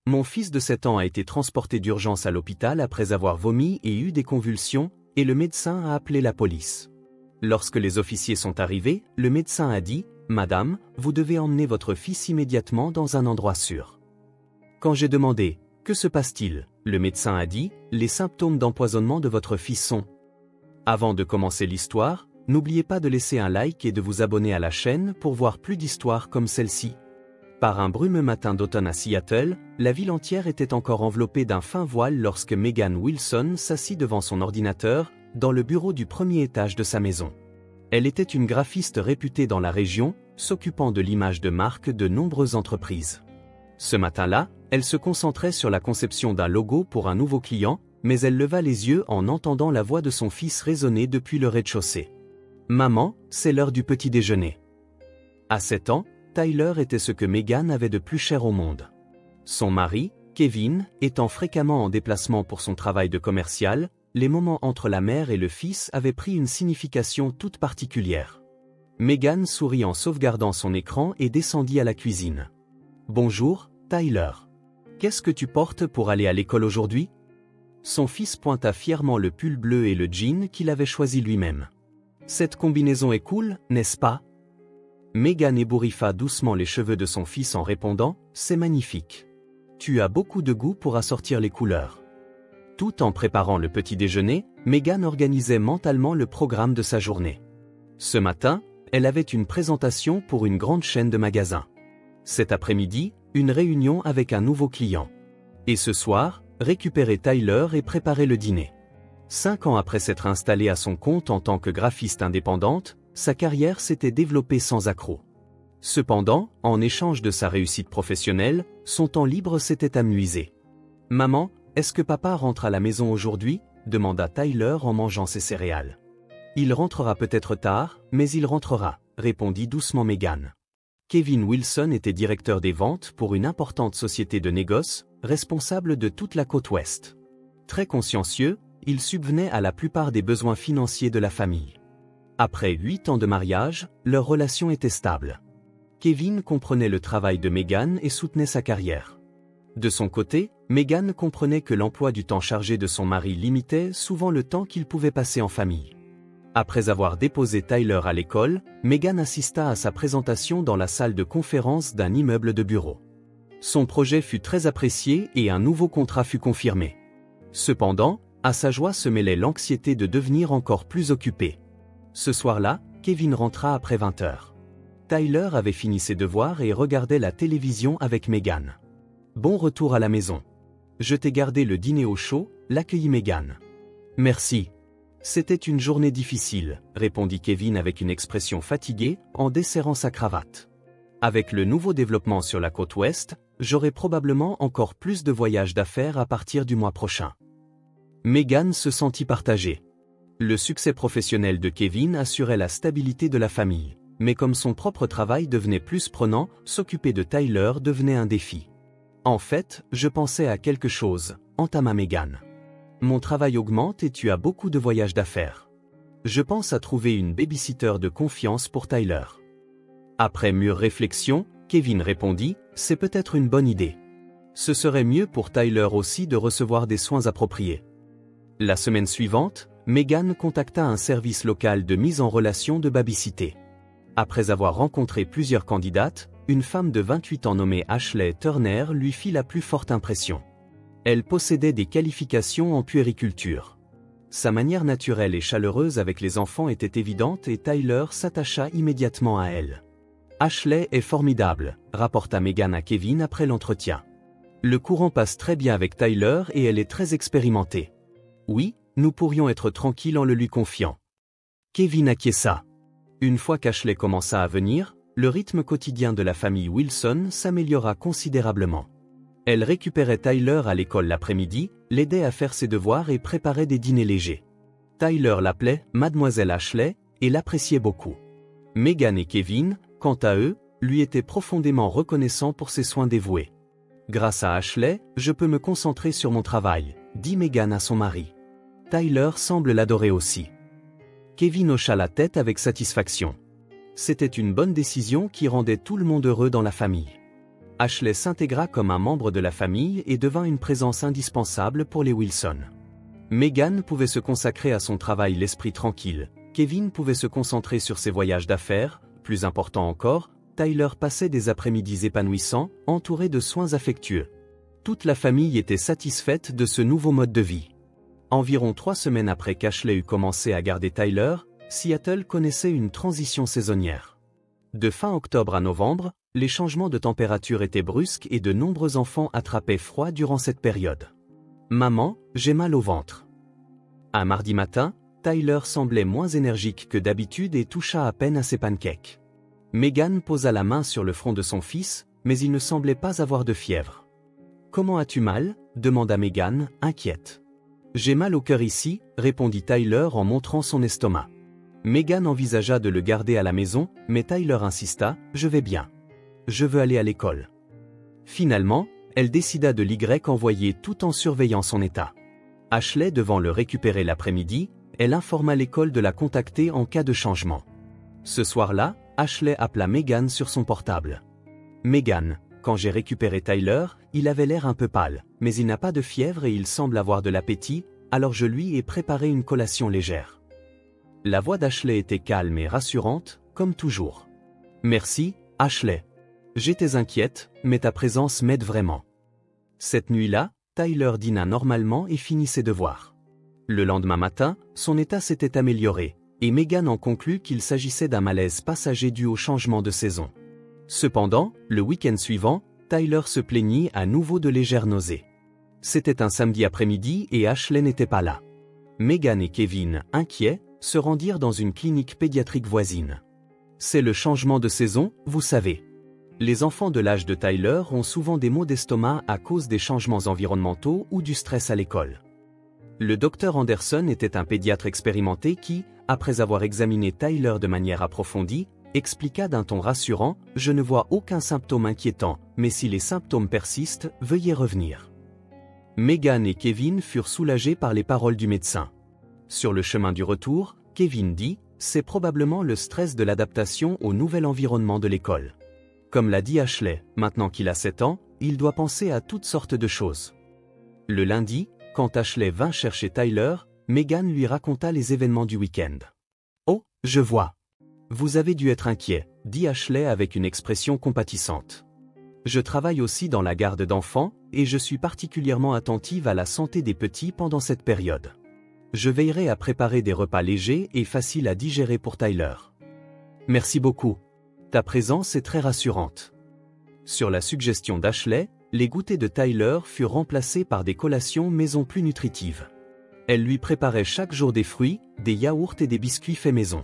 Mon fils de 7 ans a été transporté d'urgence à l'hôpital après avoir vomi et eu des convulsions, et le médecin a appelé la police. Lorsque les officiers sont arrivés, le médecin a dit « Madame, vous devez emmener votre fils immédiatement dans un endroit sûr. » Quand j'ai demandé « Que se passe-t-il ?», le médecin a dit « Les symptômes d'empoisonnement de votre fils sont… » Avant de commencer l'histoire, n'oubliez pas de laisser un like et de vous abonner à la chaîne pour voir plus d'histoires comme celle-ci. Par un brumeux matin d'automne à Seattle, la ville entière était encore enveloppée d'un fin voile lorsque Megan Wilson s'assit devant son ordinateur, dans le bureau du premier étage de sa maison. Elle était une graphiste réputée dans la région, s'occupant de l'image de marque de nombreuses entreprises. Ce matin-là, elle se concentrait sur la conception d'un logo pour un nouveau client, mais elle leva les yeux en entendant la voix de son fils résonner depuis le rez-de-chaussée. « Maman, c'est l'heure du petit déjeuner. » À 7 ans, Tyler était ce que Megan avait de plus cher au monde. Son mari, Kevin, étant fréquemment en déplacement pour son travail de commercial, les moments entre la mère et le fils avaient pris une signification toute particulière. Megan sourit en sauvegardant son écran et descendit à la cuisine. « Bonjour, Tyler. Qu'est-ce que tu portes pour aller à l'école aujourd'hui ?» Son fils pointa fièrement le pull bleu et le jean qu'il avait choisi lui-même. « Cette combinaison est cool, n'est-ce pas ?» Megan ébouriffa doucement les cheveux de son fils en répondant « C'est magnifique. Tu as beaucoup de goût pour assortir les couleurs. » Tout en préparant le petit déjeuner, Megan organisait mentalement le programme de sa journée. Ce matin, elle avait une présentation pour une grande chaîne de magasins. Cet après-midi, une réunion avec un nouveau client. Et ce soir, récupérer Tyler et préparer le dîner. 5 ans après s'être installée à son compte en tant que graphiste indépendante, sa carrière s'était développée sans accroc. Cependant, en échange de sa réussite professionnelle, son temps libre s'était amusé. « Maman, est-ce que papa rentre à la maison aujourd'hui ?» demanda Tyler en mangeant ses céréales. « Il rentrera peut-être tard, mais il rentrera », répondit doucement Megan. Kevin Wilson était directeur des ventes pour une importante société de négoce, responsable de toute la côte ouest. Très consciencieux, il subvenait à la plupart des besoins financiers de la famille. Après 8 ans de mariage, leur relation était stable. Kevin comprenait le travail de Megan et soutenait sa carrière. De son côté, Megan comprenait que l'emploi du temps chargé de son mari limitait souvent le temps qu'il pouvait passer en famille. Après avoir déposé Tyler à l'école, Megan assista à sa présentation dans la salle de conférence d'un immeuble de bureaux. Son projet fut très apprécié et un nouveau contrat fut confirmé. Cependant, à sa joie se mêlait l'anxiété de devenir encore plus occupé. Ce soir-là, Kevin rentra après 20 heures. Tyler avait fini ses devoirs et regardait la télévision avec Megan. « Bon retour à la maison. Je t'ai gardé le dîner au chaud », l'accueillit Megan. « Merci. C'était une journée difficile », répondit Kevin avec une expression fatiguée, en desserrant sa cravate. « Avec le nouveau développement sur la côte ouest, j'aurai probablement encore plus de voyages d'affaires à partir du mois prochain. » Megan se sentit partagée. Le succès professionnel de Kevin assurait la stabilité de la famille, mais comme son propre travail devenait plus prenant, s'occuper de Tyler devenait un défi. « En fait, je pensais à quelque chose », entama Megan. « Mon travail augmente et tu as beaucoup de voyages d'affaires. Je pense à trouver une babysitter de confiance pour Tyler. » Après mûre réflexion, Kevin répondit « C'est peut-être une bonne idée. Ce serait mieux pour Tyler aussi de recevoir des soins appropriés. » La semaine suivante, Megan contacta un service local de mise en relation de babysitter. Après avoir rencontré plusieurs candidates, une femme de 28 ans nommée Ashley Turner lui fit la plus forte impression. Elle possédait des qualifications en puériculture. Sa manière naturelle et chaleureuse avec les enfants était évidente et Tyler s'attacha immédiatement à elle. « Ashley est formidable », rapporta Megan à Kevin après l'entretien. « Le courant passe très bien avec Tyler et elle est très expérimentée. Oui, nous pourrions être tranquilles en le lui confiant. » Kevin acquiesça. Une fois qu'Ashley commença à venir, le rythme quotidien de la famille Wilson s'améliora considérablement. Elle récupérait Tyler à l'école l'après-midi, l'aidait à faire ses devoirs et préparait des dîners légers. Tyler l'appelait « Mademoiselle Ashley » et l'appréciait beaucoup. Megan et Kevin, quant à eux, lui étaient profondément reconnaissants pour ses soins dévoués. « Grâce à Ashley, je peux me concentrer sur mon travail », dit Megan à son mari. Tyler semble l'adorer aussi. Kevin hocha la tête avec satisfaction. C'était une bonne décision qui rendait tout le monde heureux dans la famille. Ashley s'intégra comme un membre de la famille et devint une présence indispensable pour les Wilson. Megan pouvait se consacrer à son travail l'esprit tranquille, Kevin pouvait se concentrer sur ses voyages d'affaires, plus important encore, Tyler passait des après-midi épanouissants, entouré de soins affectueux. Toute la famille était satisfaite de ce nouveau mode de vie. Environ 3 semaines après qu'Ashley eut commencé à garder Tyler, Seattle connaissait une transition saisonnière. De fin octobre à novembre, les changements de température étaient brusques et de nombreux enfants attrapaient froid durant cette période. « Maman, j'ai mal au ventre. » Un mardi matin, Tyler semblait moins énergique que d'habitude et toucha à peine à ses pancakes. Megan posa la main sur le front de son fils, mais il ne semblait pas avoir de fièvre. « Comment as-tu mal » demanda Megan, inquiète. « J'ai mal au cœur ici » répondit Tyler en montrant son estomac. Megan envisagea de le garder à la maison, mais Tyler insista, « Je vais bien. Je veux aller à l'école. » Finalement, elle décida de l'envoyer tout en surveillant son état. Ashley devant le récupérer l'après-midi, elle informa l'école de la contacter en cas de changement. Ce soir-là, Ashley appela Megan sur son portable. « Megan, quand j'ai récupéré Tyler, il avait l'air un peu pâle, mais il n'a pas de fièvre et il semble avoir de l'appétit, alors je lui ai préparé une collation légère. » La voix d'Ashley était calme et rassurante, comme toujours. « Merci, Ashley. J'étais inquiète, mais ta présence m'aide vraiment. » Cette nuit-là, Tyler dîna normalement et finit ses devoirs. Le lendemain matin, son état s'était amélioré, et Megan en conclut qu'il s'agissait d'un malaise passager dû au changement de saison. Cependant, le week-end suivant, Tyler se plaignit à nouveau de légères nausées. C'était un samedi après-midi et Ashley n'était pas là. Megan et Kevin, inquiets, se rendirent dans une clinique pédiatrique voisine. C'est le changement de saison, vous savez. Les enfants de l'âge de Tyler ont souvent des maux d'estomac à cause des changements environnementaux ou du stress à l'école. Le docteur Anderson était un pédiatre expérimenté qui, après avoir examiné Tyler de manière approfondie, expliqua d'un ton rassurant, « Je ne vois aucun symptôme inquiétant, mais si les symptômes persistent, veuillez revenir. » Megan et Kevin furent soulagés par les paroles du médecin. Sur le chemin du retour, Kevin dit, « C'est probablement le stress de l'adaptation au nouvel environnement de l'école. » Comme l'a dit Ashley, maintenant qu'il a 7 ans, il doit penser à toutes sortes de choses. Le lundi, quand Ashley vint chercher Tyler, Megan lui raconta les événements du week-end. « Oh, je vois. Vous avez dû être inquiet, » dit Ashley avec une expression compatissante. « Je travaille aussi dans la garde d'enfants, et je suis particulièrement attentive à la santé des petits pendant cette période. Je veillerai à préparer des repas légers et faciles à digérer pour Tyler. Merci beaucoup. Ta présence est très rassurante. » Sur la suggestion d'Ashley, les goûters de Tyler furent remplacés par des collations maison plus nutritives. Elle lui préparait chaque jour des fruits, des yaourts et des biscuits faits maison.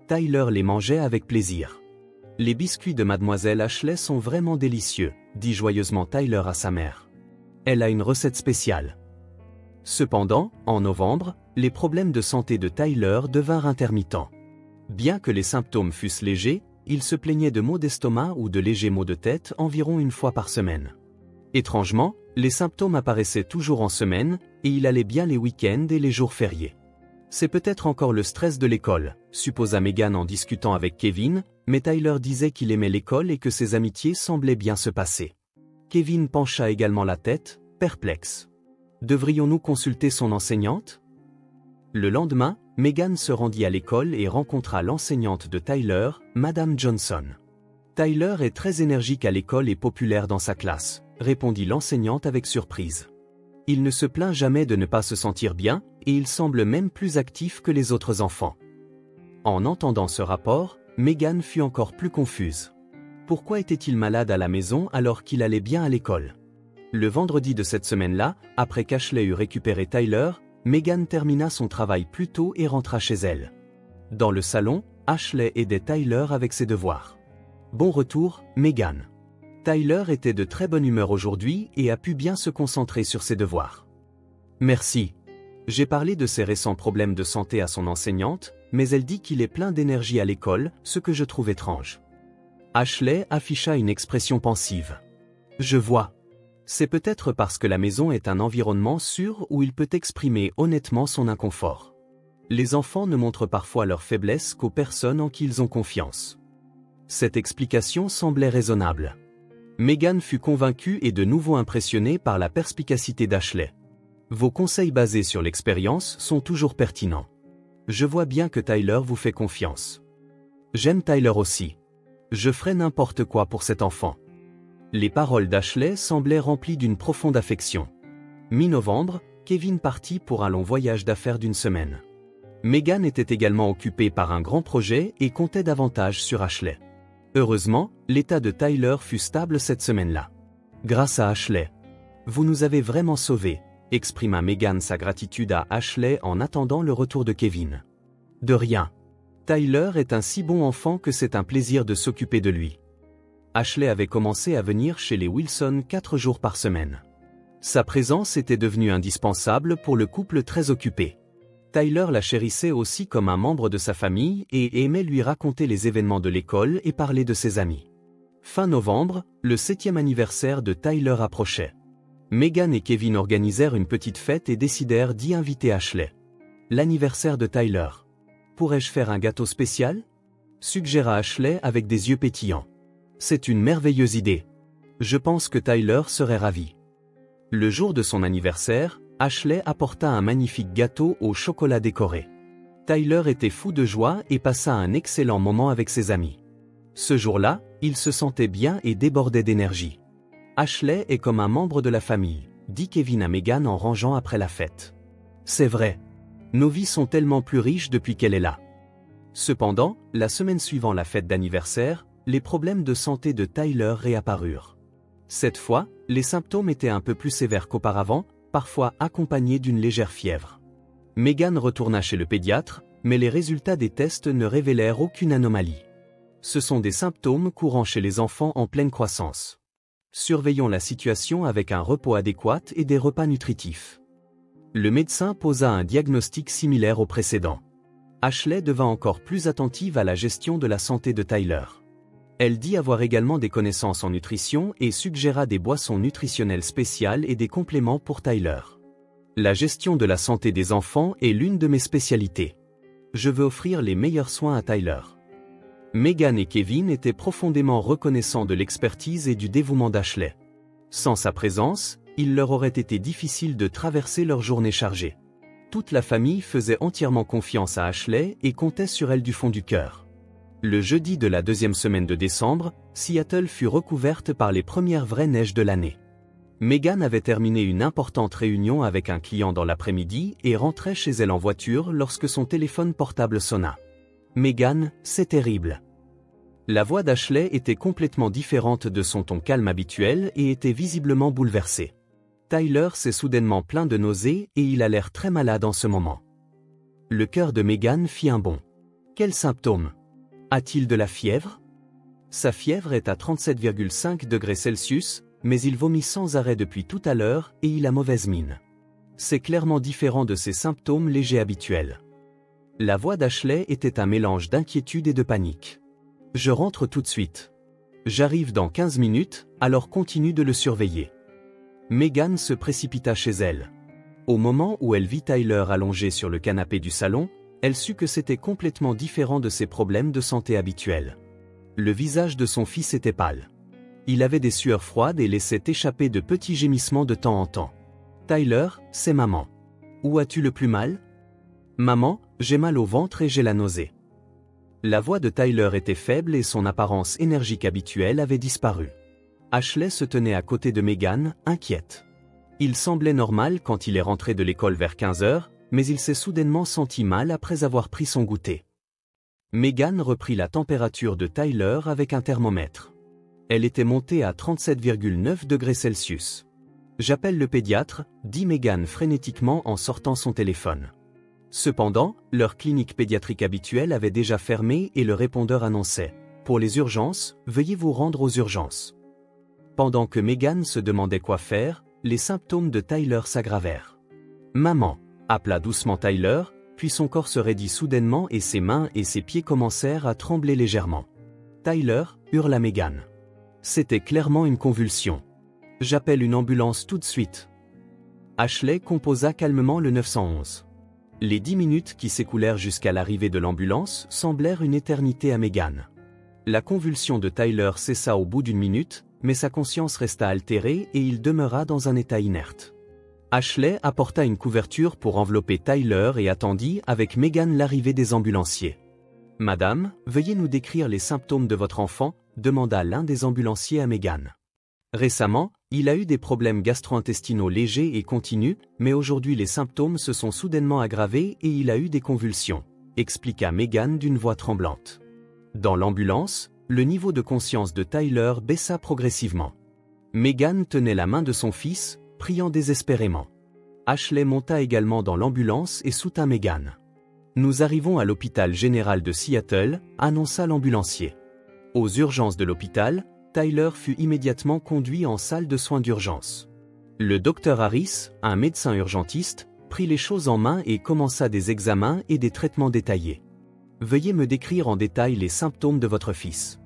Tyler les mangeait avec plaisir. « Les biscuits de Mademoiselle Ashley sont vraiment délicieux, » dit joyeusement Tyler à sa mère. « Elle a une recette spéciale. » Cependant, en novembre, les problèmes de santé de Tyler devinrent intermittents. Bien que les symptômes fussent légers, il se plaignait de maux d'estomac ou de légers maux de tête environ une fois par semaine. Étrangement, les symptômes apparaissaient toujours en semaine, et il allait bien les week-ends et les jours fériés. C'est peut-être encore le stress de l'école, supposa Megan en discutant avec Kevin, mais Tyler disait qu'il aimait l'école et que ses amitiés semblaient bien se passer. Kevin pencha également la tête, perplexe. Devrions-nous consulter son enseignante ? Le lendemain, Megan se rendit à l'école et rencontra l'enseignante de Tyler, Madame Johnson. « Tyler est très énergique à l'école et populaire dans sa classe », répondit l'enseignante avec surprise. « Il ne se plaint jamais de ne pas se sentir bien, et il semble même plus actif que les autres enfants. » En entendant ce rapport, Megan fut encore plus confuse. Pourquoi était-il malade à la maison alors qu'il allait bien à l'école ? Le vendredi de cette semaine-là, après qu'Ashley eut récupéré Tyler, Megan termina son travail plus tôt et rentra chez elle. Dans le salon, Ashley aidait Tyler avec ses devoirs. « Bon retour, Megan. Tyler était de très bonne humeur aujourd'hui et a pu bien se concentrer sur ses devoirs. »« Merci. J'ai parlé de ses récents problèmes de santé à son enseignante, mais elle dit qu'il est plein d'énergie à l'école, ce que je trouve étrange. » Ashley afficha une expression pensive. « Je vois. C'est peut-être parce que la maison est un environnement sûr où il peut exprimer honnêtement son inconfort. Les enfants ne montrent parfois leur faiblesse qu'aux personnes en qui ils ont confiance. » Cette explication semblait raisonnable. Meghan fut convaincue et de nouveau impressionnée par la perspicacité d'Ashley. Vos conseils basés sur l'expérience sont toujours pertinents. Je vois bien que Tyler vous fait confiance. J'aime Tyler aussi. Je ferai n'importe quoi pour cet enfant. Les paroles d'Ashley semblaient remplies d'une profonde affection. Mi-novembre, Kevin partit pour un long voyage d'affaires d'une semaine. Meghan était également occupée par un grand projet et comptait davantage sur Ashley. Heureusement, l'état de Tyler fut stable cette semaine-là. Grâce à Ashley. Vous nous avez vraiment sauvés, exprima Meghan sa gratitude à Ashley en attendant le retour de Kevin. De rien. Tyler est un si bon enfant que c'est un plaisir de s'occuper de lui. Ashley avait commencé à venir chez les Wilson 4 jours par semaine. Sa présence était devenue indispensable pour le couple très occupé. Tyler la chérissait aussi comme un membre de sa famille et aimait lui raconter les événements de l'école et parler de ses amis. Fin novembre, le 7e anniversaire de Tyler approchait. Meghan et Kevin organisèrent une petite fête et décidèrent d'y inviter Ashley. L'anniversaire de Tyler. Pourrais-je faire un gâteau spécial? Suggéra Ashley avec des yeux pétillants. C'est une merveilleuse idée. Je pense que Tyler serait ravi. Le jour de son anniversaire, Ashley apporta un magnifique gâteau au chocolat décoré. Tyler était fou de joie et passa un excellent moment avec ses amis. Ce jour-là, il se sentait bien et débordait d'énergie. Ashley est comme un membre de la famille, dit Kevin à Meghan en rangeant après la fête. C'est vrai. Nos vies sont tellement plus riches depuis qu'elle est là. Cependant, la semaine suivant la fête d'anniversaire, les problèmes de santé de Tyler réapparurent. Cette fois, les symptômes étaient un peu plus sévères qu'auparavant, parfois accompagnés d'une légère fièvre. Meghan retourna chez le pédiatre, mais les résultats des tests ne révélèrent aucune anomalie. Ce sont des symptômes courants chez les enfants en pleine croissance. Surveillons la situation avec un repos adéquat et des repas nutritifs. Le médecin posa un diagnostic similaire au précédent. Ashley devint encore plus attentive à la gestion de la santé de Tyler. Elle dit avoir également des connaissances en nutrition et suggéra des boissons nutritionnelles spéciales et des compléments pour Tyler. La gestion de la santé des enfants est l'une de mes spécialités. Je veux offrir les meilleurs soins à Tyler. Meghan et Kevin étaient profondément reconnaissants de l'expertise et du dévouement d'Ashley. Sans sa présence, il leur aurait été difficile de traverser leur journée chargée. Toute la famille faisait entièrement confiance à Ashley et comptait sur elle du fond du cœur. Le jeudi de la 2e semaine de décembre, Seattle fut recouverte par les premières vraies neiges de l'année. Meghan avait terminé une importante réunion avec un client dans l'après-midi et rentrait chez elle en voiture lorsque son téléphone portable sonna. « Meghan, c'est terrible. » La voix d'Ashley était complètement différente de son ton calme habituel et était visiblement bouleversée. Tyler s'est soudainement plein de nausées et il a l'air très malade en ce moment. Le cœur de Meghan fit un bond. Quels symptômes? A-t-il de la fièvre? Sa fièvre est à 37,5 degrés Celsius, mais il vomit sans arrêt depuis tout à l'heure et il a mauvaise mine. C'est clairement différent de ses symptômes légers habituels. La voix d'Ashley était un mélange d'inquiétude et de panique. Je rentre tout de suite. J'arrive dans 15 minutes, alors continue de le surveiller. Meghan se précipita chez elle. Au moment où elle vit Tyler allongé sur le canapé du salon, elle sut que c'était complètement différent de ses problèmes de santé habituels. Le visage de son fils était pâle. Il avait des sueurs froides et laissait échapper de petits gémissements de temps en temps. Tyler, c'est maman. Où as-tu le plus mal? Maman, j'ai mal au ventre et j'ai la nausée. La voix de Tyler était faible et son apparence énergique habituelle avait disparu. Ashley se tenait à côté de Meghan, inquiète. Il semblait normal quand il est rentré de l'école vers 15 heures, mais il s'est soudainement senti mal après avoir pris son goûter. Meghan reprit la température de Tyler avec un thermomètre. Elle était montée à 37,9 degrés Celsius. J'appelle le pédiatre, dit Meghan frénétiquement en sortant son téléphone. Cependant, leur clinique pédiatrique habituelle avait déjà fermé et le répondeur annonçait « Pour les urgences, veuillez vous rendre aux urgences ». Pendant que Meghan se demandait quoi faire, les symptômes de Tyler s'aggravèrent. « Maman !» appela doucement Tyler, puis son corps se raidit soudainement et ses mains et ses pieds commencèrent à trembler légèrement. « Tyler !» hurla Meghan. C'était clairement une convulsion. « J'appelle une ambulance tout de suite. » Ashley composa calmement le 911. Les 10 minutes qui s'écoulèrent jusqu'à l'arrivée de l'ambulance semblèrent une éternité à Meghan. La convulsion de Tyler cessa au bout d'1 minute, mais sa conscience resta altérée et il demeura dans un état inerte. Ashley apporta une couverture pour envelopper Tyler et attendit avec Megan l'arrivée des ambulanciers. « Madame, veuillez nous décrire les symptômes de votre enfant » demanda l'un des ambulanciers à Megan. Récemment, il a eu des problèmes gastro-intestinaux légers et continus, mais aujourd'hui les symptômes se sont soudainement aggravés et il a eu des convulsions, expliqua Megan d'une voix tremblante. Dans l'ambulance, le niveau de conscience de Tyler baissa progressivement. Megan tenait la main de son fils, priant désespérément. Ashley monta également dans l'ambulance et soutint Megan. « Nous arrivons à l'hôpital général de Seattle », annonça l'ambulancier. Aux urgences de l'hôpital, Tyler fut immédiatement conduit en salle de soins d'urgence. Le docteur Harris, un médecin urgentiste, prit les choses en main et commença des examens et des traitements détaillés. « Veuillez me décrire en détail les symptômes de votre fils. »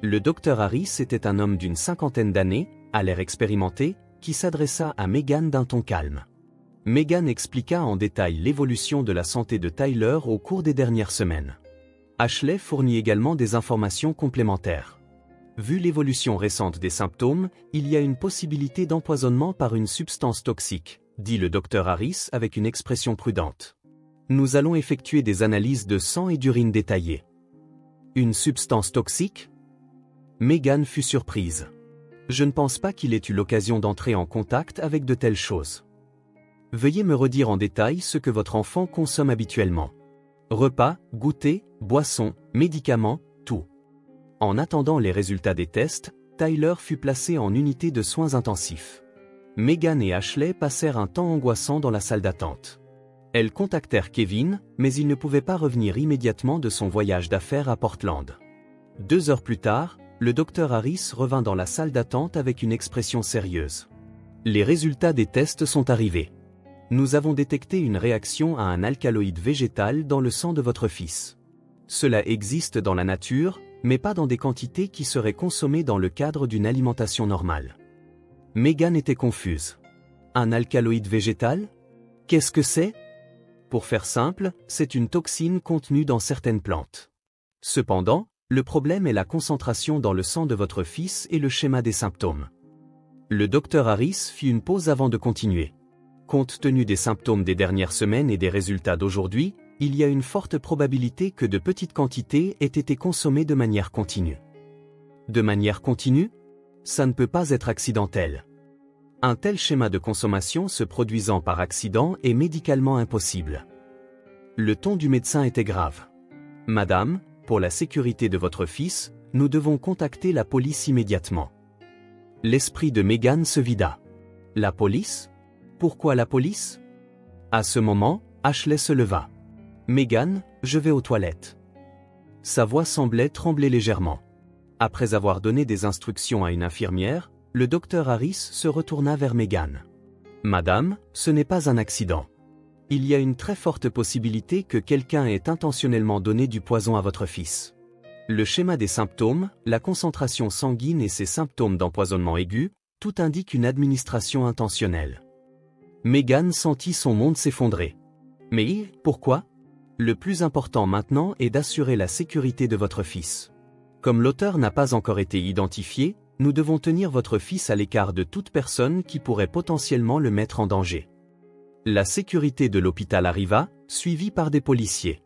Le docteur Harris était un homme d'une 50aine d'années, à l'air expérimenté, qui s'adressa à Megan d'un ton calme. Megan expliqua en détail l'évolution de la santé de Tyler au cours des dernières semaines. Ashley fournit également des informations complémentaires. Vu l'évolution récente des symptômes, il y a une possibilité d'empoisonnement par une substance toxique, dit le docteur Harris avec une expression prudente. Nous allons effectuer des analyses de sang et d'urine détaillées. Une substance toxique ? Megan fut surprise. Je ne pense pas qu'il ait eu l'occasion d'entrer en contact avec de telles choses. Veuillez me redire en détail ce que votre enfant consomme habituellement. Repas, goûter, boissons, médicaments, tout. En attendant les résultats des tests, Tyler fut placé en unité de soins intensifs. Megan et Ashley passèrent un temps angoissant dans la salle d'attente. Elles contactèrent Kevin, mais il ne pouvait pas revenir immédiatement de son voyage d'affaires à Portland. 2 heures plus tard, le docteur Harris revint dans la salle d'attente avec une expression sérieuse. Les résultats des tests sont arrivés. Nous avons détecté une réaction à un alcaloïde végétal dans le sang de votre fils. Cela existe dans la nature, mais pas dans des quantités qui seraient consommées dans le cadre d'une alimentation normale. Megan était confuse. Un alcaloïde végétal ? Qu'est-ce que c'est ? Pour faire simple, c'est une toxine contenue dans certaines plantes. Cependant, le problème est la concentration dans le sang de votre fils et le schéma des symptômes. Le docteur Harris fit une pause avant de continuer. Compte tenu des symptômes des dernières semaines et des résultats d'aujourd'hui, il y a une forte probabilité que de petites quantités aient été consommées de manière continue. De manière continue ? Ça ne peut pas être accidentel. Un tel schéma de consommation se produisant par accident est médicalement impossible. Le ton du médecin était grave. « Madame, pour la sécurité de votre fils, nous devons contacter la police immédiatement. » L'esprit de Megan se vida. « La police ? Pourquoi la police ?» À ce moment, Ashley se leva. « Megan, je vais aux toilettes. » Sa voix semblait trembler légèrement. Après avoir donné des instructions à une infirmière, le docteur Harris se retourna vers Megan. « Madame, ce n'est pas un accident. Il y a une très forte possibilité que quelqu'un ait intentionnellement donné du poison à votre fils. Le schéma des symptômes, la concentration sanguine et ses symptômes d'empoisonnement aigu, tout indique une administration intentionnelle. » Megan sentit son monde s'effondrer. « Mais pourquoi ? Le plus important maintenant est d'assurer la sécurité de votre fils. Comme l'auteur n'a pas encore été identifié, nous devons tenir votre fils à l'écart de toute personne qui pourrait potentiellement le mettre en danger. » La sécurité de l'hôpital arriva, suivie par des policiers.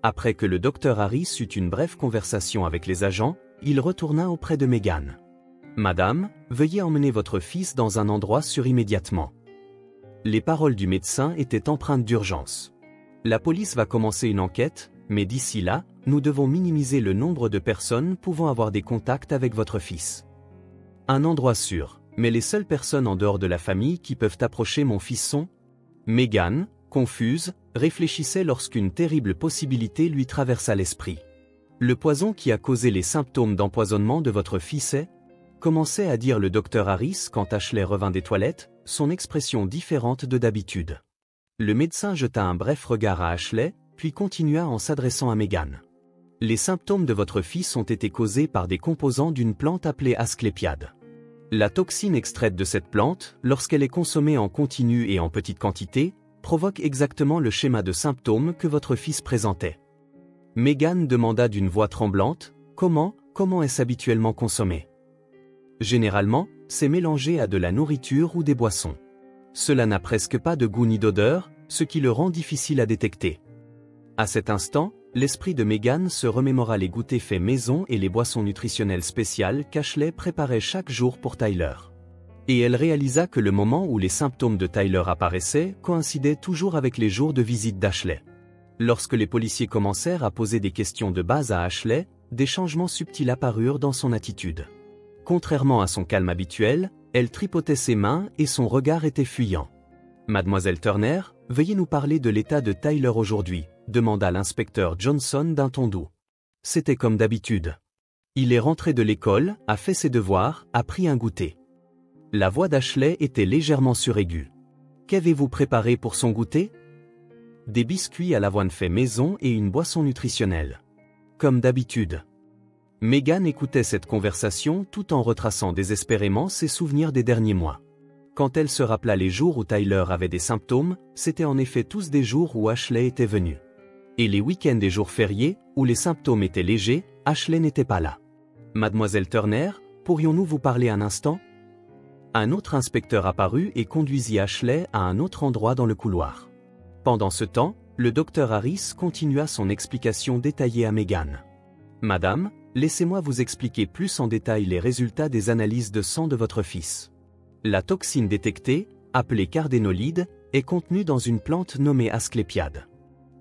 Après que le docteur Harris eut une brève conversation avec les agents, il retourna auprès de Megan. « Madame, veuillez emmener votre fils dans un endroit sûr immédiatement. » Les paroles du médecin étaient empreintes d'urgence. La police va commencer une enquête, mais d'ici là, nous devons minimiser le nombre de personnes pouvant avoir des contacts avec votre fils. Un endroit sûr, mais les seules personnes en dehors de la famille qui peuvent approcher mon fils sont... Megan, confuse, réfléchissait lorsqu'une terrible possibilité lui traversa l'esprit. Le poison qui a causé les symptômes d'empoisonnement de votre fils est... commençait à dire le docteur Harris quand Ashley revint des toilettes, son expression différente de d'habitude. Le médecin jeta un bref regard à Ashley, puis continua en s'adressant à Megan. Les symptômes de votre fils ont été causés par des composants d'une plante appelée Asclépiade. La toxine extraite de cette plante, lorsqu'elle est consommée en continu et en petite quantité, provoque exactement le schéma de symptômes que votre fils présentait. Megan demanda d'une voix tremblante, « Comment est-ce habituellement consommé ?» Généralement, c'est mélangé à de la nourriture ou des boissons. Cela n'a presque pas de goût ni d'odeur, ce qui le rend difficile à détecter. À cet instant, l'esprit de Megan se remémora les goûters faits maison et les boissons nutritionnelles spéciales qu'Ashley préparait chaque jour pour Tyler. Et elle réalisa que le moment où les symptômes de Tyler apparaissaient coïncidait toujours avec les jours de visite d'Ashley. Lorsque les policiers commencèrent à poser des questions de base à Ashley, des changements subtils apparurent dans son attitude. Contrairement à son calme habituel, elle tripotait ses mains et son regard était fuyant. « Mademoiselle Turner, veuillez nous parler de l'état de Tyler aujourd'hui », demanda l'inspecteur Johnson d'un ton doux. C'était comme d'habitude. Il est rentré de l'école, a fait ses devoirs, a pris un goûter. La voix d'Ashley était légèrement suraiguë. « Qu'avez-vous préparé pour son goûter ?» Des biscuits à l'avoine faits maison et une boisson nutritionnelle. Comme d'habitude. Megan écoutait cette conversation tout en retraçant désespérément ses souvenirs des derniers mois. Quand elle se rappela les jours où Tyler avait des symptômes, c'étaient en effet tous des jours où Ashley était venue. Et les week-ends et jours fériés, où les symptômes étaient légers, Ashley n'était pas là. « Mademoiselle Turner, pourrions-nous vous parler un instant ?» Un autre inspecteur apparut et conduisit Ashley à un autre endroit dans le couloir. Pendant ce temps, le docteur Harris continua son explication détaillée à Megan. « Madame, laissez-moi vous expliquer plus en détail les résultats des analyses de sang de votre fils. La toxine détectée, appelée cardénolide, est contenue dans une plante nommée asclépiade.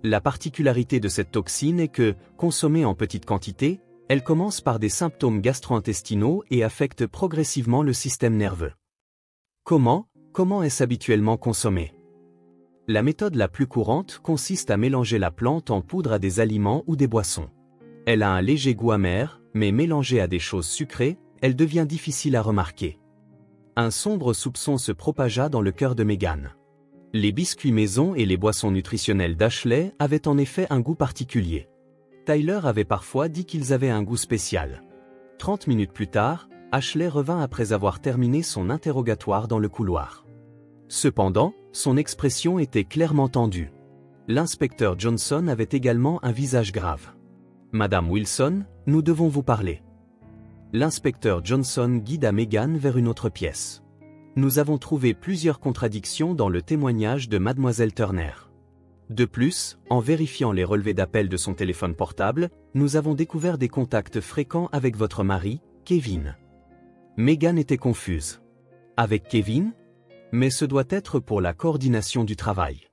La particularité de cette toxine est que, consommée en petite quantité, elle commence par des symptômes gastro-intestinaux et affecte progressivement le système nerveux. Comment est-ce habituellement consommé? La méthode la plus courante consiste à mélanger la plante en poudre à des aliments ou des boissons. Elle a un léger goût amer, mais mélangée à des choses sucrées, elle devient difficile à remarquer. Un sombre soupçon se propagea dans le cœur de Megan. Les biscuits maison et les boissons nutritionnelles d'Ashley avaient en effet un goût particulier. Tyler avait parfois dit qu'ils avaient un goût spécial. 30 minutes plus tard, Ashley revint après avoir terminé son interrogatoire dans le couloir. Cependant, son expression était clairement tendue. L'inspecteur Johnson avait également un visage grave. « Madame Wilson, nous devons vous parler. » L'inspecteur Johnson guida Megan vers une autre pièce. « Nous avons trouvé plusieurs contradictions dans le témoignage de Mademoiselle Turner. De plus, en vérifiant les relevés d'appel de son téléphone portable, nous avons découvert des contacts fréquents avec votre mari, Kevin. » Megan était confuse. « Avec Kevin ? Mais ce doit être pour la coordination du travail. »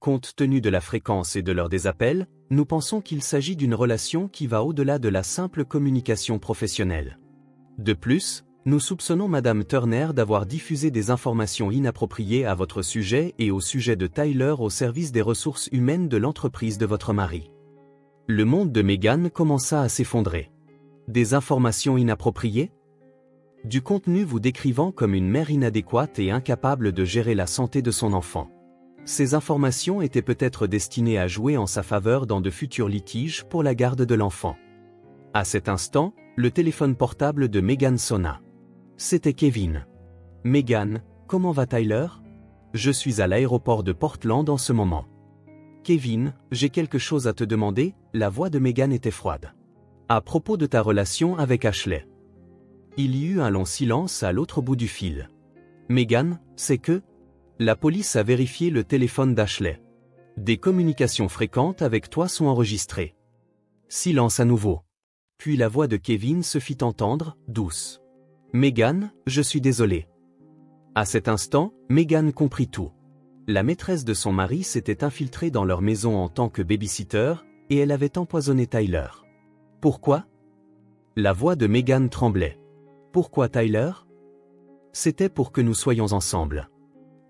Compte tenu de la fréquence et de l'heure des appels, nous pensons qu'il s'agit d'une relation qui va au-delà de la simple communication professionnelle. De plus, nous soupçonnons Madame Turner d'avoir diffusé des informations inappropriées à votre sujet et au sujet de Tyler au service des ressources humaines de l'entreprise de votre mari. Le monde de Megan commença à s'effondrer. Des informations inappropriées? Du contenu vous décrivant comme une mère inadéquate et incapable de gérer la santé de son enfant. Ces informations étaient peut-être destinées à jouer en sa faveur dans de futurs litiges pour la garde de l'enfant. À cet instant, le téléphone portable de Megan sonna. C'était Kevin. « Megan, comment va Tyler? Je suis à l'aéroport de Portland en ce moment. »« Kevin, j'ai quelque chose à te demander », la voix de Megan était froide. « À propos de ta relation avec Ashley. » Il y eut un long silence à l'autre bout du fil. « Megan, c'est que… » La police a vérifié le téléphone d'Ashley. Des communications fréquentes avec toi sont enregistrées. Silence à nouveau. Puis la voix de Kevin se fit entendre, douce. « Megan, je suis désolé. » À cet instant, Megan comprit tout. La maîtresse de son mari s'était infiltrée dans leur maison en tant que babysitter, et elle avait empoisonné Tyler. Pourquoi? La voix de Megan tremblait. Pourquoi Tyler? C'était pour que nous soyons ensemble.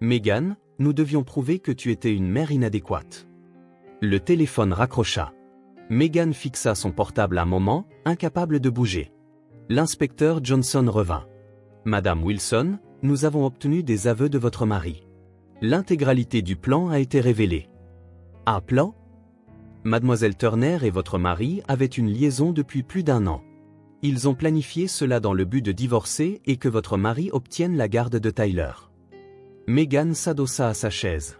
Megan, nous devions prouver que tu étais une mère inadéquate. Le téléphone raccrocha. Megan fixa son portable un moment, incapable de bouger. L'inspecteur Johnson revint. « Madame Wilson, nous avons obtenu des aveux de votre mari. L'intégralité du plan a été révélée. » Un plan? Mademoiselle Turner et votre mari avaient une liaison depuis plus d'1 an. Ils ont planifié cela dans le but de divorcer et que votre mari obtienne la garde de Tyler. Megan s'adossa à sa chaise.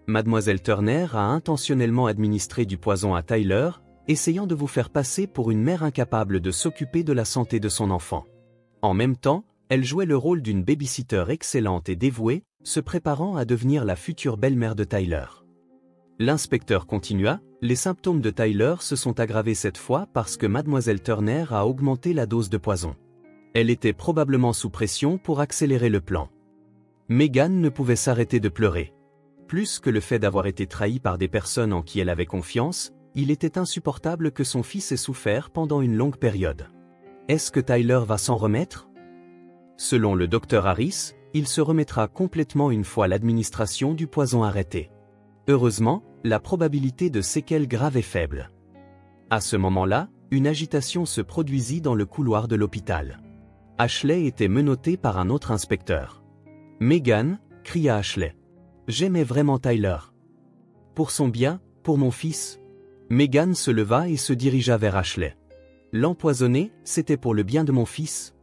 Mademoiselle Turner a intentionnellement administré du poison à Tyler, essayant de vous faire passer pour une mère incapable de s'occuper de la santé de son enfant. En même temps, elle jouait le rôle d'une babysitter excellente et dévouée, se préparant à devenir la future belle-mère de Tyler. L'inspecteur continua, les symptômes de Tyler se sont aggravés cette fois parce que Mademoiselle Turner a augmenté la dose de poison. Elle était probablement sous pression pour accélérer le plan. Megan ne pouvait s'arrêter de pleurer. Plus que le fait d'avoir été trahie par des personnes en qui elle avait confiance, il était insupportable que son fils ait souffert pendant une longue période. Est-ce que Tyler va s'en remettre? Selon le docteur Harris, il se remettra complètement une fois l'administration du poison arrêtée. Heureusement, la probabilité de séquelles graves est faible. À ce moment-là, une agitation se produisit dans le couloir de l'hôpital. Ashley était menottée par un autre inspecteur. « Megan » cria Ashley. « J'aimais vraiment Tyler. Pour son bien, pour mon fils. » Megan se leva et se dirigea vers Ashley. « L'empoisonner, c'était pour le bien de mon fils.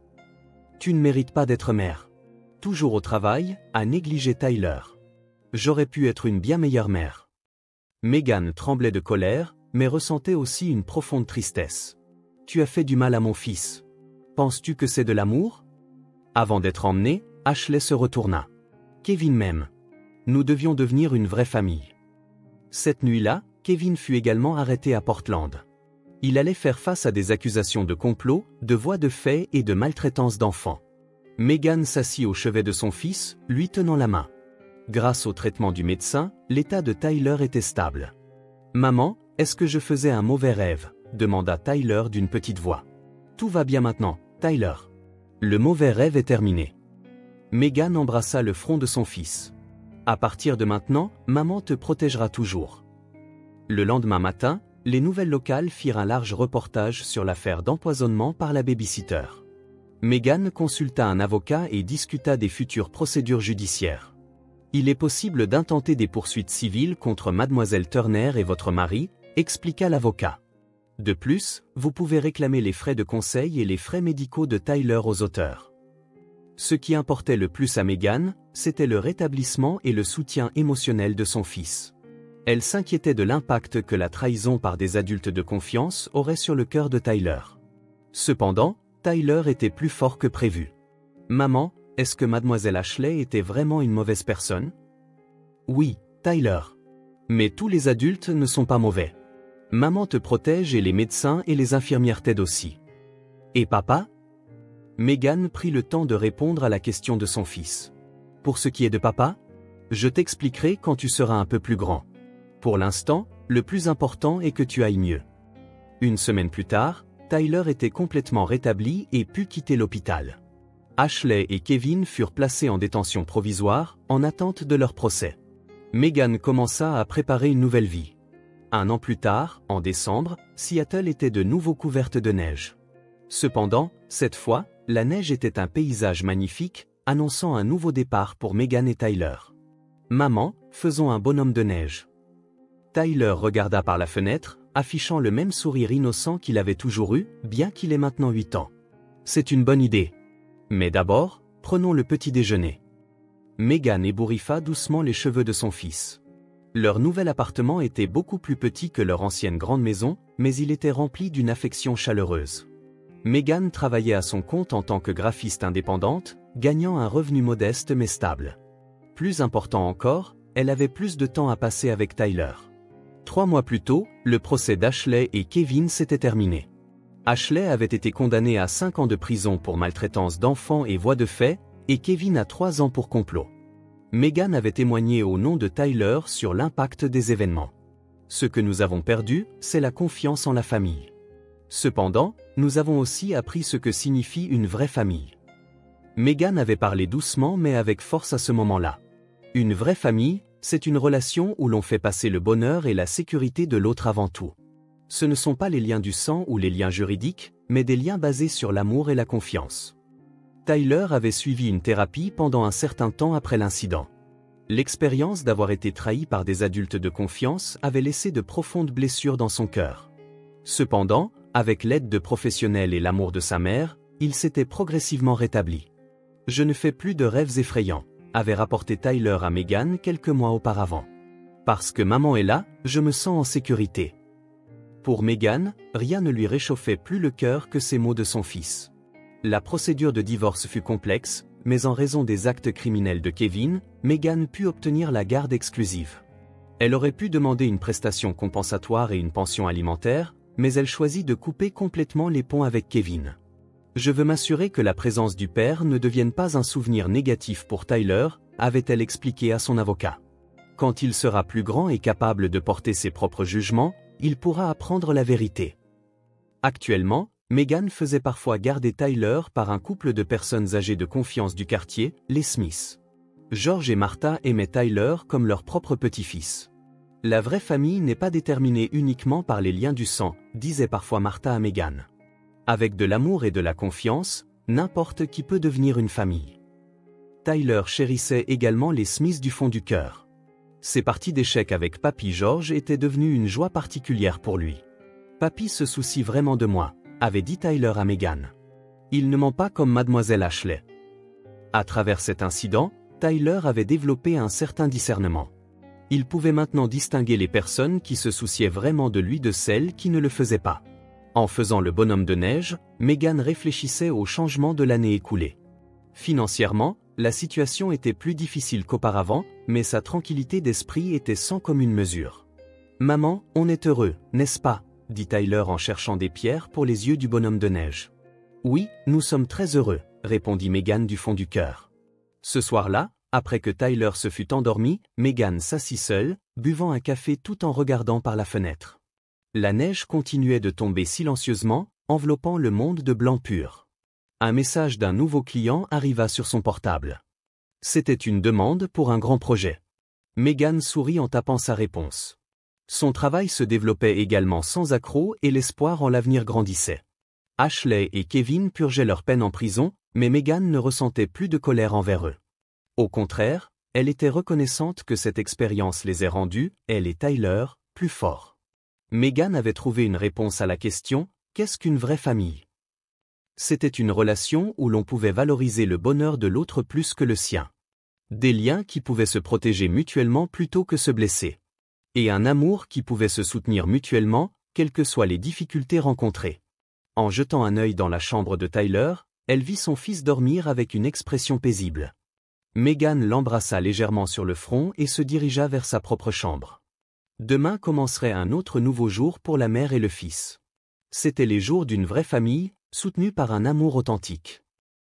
Tu ne mérites pas d'être mère. Toujours au travail, à négliger Tyler. J'aurais pu être une bien meilleure mère. » Megan tremblait de colère, mais ressentait aussi une profonde tristesse. « Tu as fait du mal à mon fils. Penses-tu que c'est de l'amour? » Avant d'être emmenée, Ashley se retourna. « Kevin m'aime. Nous devions devenir une vraie famille. » Cette nuit-là, Kevin fut également arrêté à Portland. Il allait faire face à des accusations de complot, de voies de fait et de maltraitance d'enfants. Megan s'assit au chevet de son fils, lui tenant la main. Grâce au traitement du médecin, l'état de Tyler était stable. « Maman, est-ce que je faisais un mauvais rêve ?» demanda Tyler d'une petite voix. « Tout va bien maintenant, Tyler. Le mauvais rêve est terminé. » Megan embrassa le front de son fils. « À partir de maintenant, maman te protégera toujours. » Le lendemain matin, les nouvelles locales firent un large reportage sur l'affaire d'empoisonnement par la babysitter. Megan consulta un avocat et discuta des futures procédures judiciaires. Il est possible d'intenter des poursuites civiles contre Mademoiselle Turner et votre mari, expliqua l'avocat. De plus, vous pouvez réclamer les frais de conseil et les frais médicaux de Tyler aux auteurs. Ce qui importait le plus à Megan, c'était le rétablissement et le soutien émotionnel de son fils. Elle s'inquiétait de l'impact que la trahison par des adultes de confiance aurait sur le cœur de Tyler. Cependant, Tyler était plus fort que prévu. « Maman, est-ce que Mademoiselle Ashley était vraiment une mauvaise personne? » « Oui, Tyler. Mais tous les adultes ne sont pas mauvais. Maman te protège et les médecins et les infirmières t'aident aussi. » « Et papa? » Megan prit le temps de répondre à la question de son fils. « Pour ce qui est de papa, je t'expliquerai quand tu seras un peu plus grand. Pour l'instant, le plus important est que tu ailles mieux. » Une semaine plus tard, Tyler était complètement rétabli et put quitter l'hôpital. Ashley et Kevin furent placés en détention provisoire, en attente de leur procès. Megan commença à préparer une nouvelle vie. Un an plus tard, en décembre, Seattle était de nouveau couverte de neige. Cependant, cette fois, la neige était un paysage magnifique, annonçant un nouveau départ pour Megan et Tyler. « Maman, faisons un bonhomme de neige. » Tyler regarda par la fenêtre, affichant le même sourire innocent qu'il avait toujours eu, bien qu'il ait maintenant 8 ans. « C'est une bonne idée. Mais d'abord, prenons le petit déjeuner. » Megan ébouriffa doucement les cheveux de son fils. Leur nouvel appartement était beaucoup plus petit que leur ancienne grande maison, mais il était rempli d'une affection chaleureuse. Megan travaillait à son compte en tant que graphiste indépendante, gagnant un revenu modeste mais stable. Plus important encore, elle avait plus de temps à passer avec Tyler. 3 mois plus tôt, le procès d'Ashley et Kevin s'était terminé. Ashley avait été condamné à 5 ans de prison pour maltraitance d'enfants et voies de fait, et Kevin à 3 ans pour complot. Megan avait témoigné au nom de Tyler sur l'impact des événements. Ce que nous avons perdu, c'est la confiance en la famille. Cependant, nous avons aussi appris ce que signifie une vraie famille. Megan avait parlé doucement mais avec force à ce moment-là. Une vraie famille, c'est une relation où l'on fait passer le bonheur et la sécurité de l'autre avant tout. Ce ne sont pas les liens du sang ou les liens juridiques, mais des liens basés sur l'amour et la confiance. Tyler avait suivi une thérapie pendant un certain temps après l'incident. L'expérience d'avoir été trahi par des adultes de confiance avait laissé de profondes blessures dans son cœur. Cependant, avec l'aide de professionnels et l'amour de sa mère, il s'était progressivement rétabli. « Je ne fais plus de rêves effrayants », avait rapporté Tyler à Megan quelques mois auparavant. « Parce que maman est là, je me sens en sécurité. » Pour Megan, rien ne lui réchauffait plus le cœur que ces mots de son fils. La procédure de divorce fut complexe, mais en raison des actes criminels de Kevin, Meghan put obtenir la garde exclusive. Elle aurait pu demander une prestation compensatoire et une pension alimentaire, mais elle choisit de couper complètement les ponts avec Kevin. Je veux m'assurer que la présence du père ne devienne pas un souvenir négatif pour Tyler, avait-elle expliqué à son avocat. Quand il sera plus grand et capable de porter ses propres jugements, il pourra apprendre la vérité. Actuellement, Meghan faisait parfois garder Tyler par un couple de personnes âgées de confiance du quartier, les Smiths. George et Martha aimaient Tyler comme leur propre petit-fils. La vraie famille n'est pas déterminée uniquement par les liens du sang, disait parfois Martha à Meghan. Avec de l'amour et de la confiance, n'importe qui peut devenir une famille. Tyler chérissait également les Smiths du fond du cœur. Ses parties d'échecs avec Papy George étaient devenues une joie particulière pour lui. Papy se soucie vraiment de moi, avait dit Tyler à Meghan. Il ne ment pas comme Mademoiselle Ashley. À travers cet incident, Tyler avait développé un certain discernement. Il pouvait maintenant distinguer les personnes qui se souciaient vraiment de lui de celles qui ne le faisaient pas. En faisant le bonhomme de neige, Meghan réfléchissait aux changements de l'année écoulée. Financièrement, la situation était plus difficile qu'auparavant, mais sa tranquillité d'esprit était sans commune mesure. « Maman, on est heureux, n'est-ce pas ?» dit Tyler en cherchant des pierres pour les yeux du bonhomme de neige. « Oui, nous sommes très heureux, » répondit Meghan du fond du cœur. Ce soir-là, après que Tyler se fut endormi, Meghan s'assit seule, buvant un café tout en regardant par la fenêtre. La neige continuait de tomber silencieusement, enveloppant le monde de blanc pur. Un message d'un nouveau client arriva sur son portable. C'était une demande pour un grand projet. Meghan sourit en tapant sa réponse. Son travail se développait également sans accroc et l'espoir en l'avenir grandissait. Ashley et Kevin purgeaient leur peine en prison, mais Meghan ne ressentait plus de colère envers eux. Au contraire, elle était reconnaissante que cette expérience les ait rendus, elle et Tyler, plus forts. Meghan avait trouvé une réponse à la question « Qu'est-ce qu'une vraie famille ?» C'était une relation où l'on pouvait valoriser le bonheur de l'autre plus que le sien. Des liens qui pouvaient se protéger mutuellement plutôt que se blesser. Et un amour qui pouvait se soutenir mutuellement, quelles que soient les difficultés rencontrées. En jetant un œil dans la chambre de Tyler, elle vit son fils dormir avec une expression paisible. Meghan l'embrassa légèrement sur le front et se dirigea vers sa propre chambre. Demain commencerait un autre nouveau jour pour la mère et le fils. C'étaient les jours d'une vraie famille, soutenue par un amour authentique.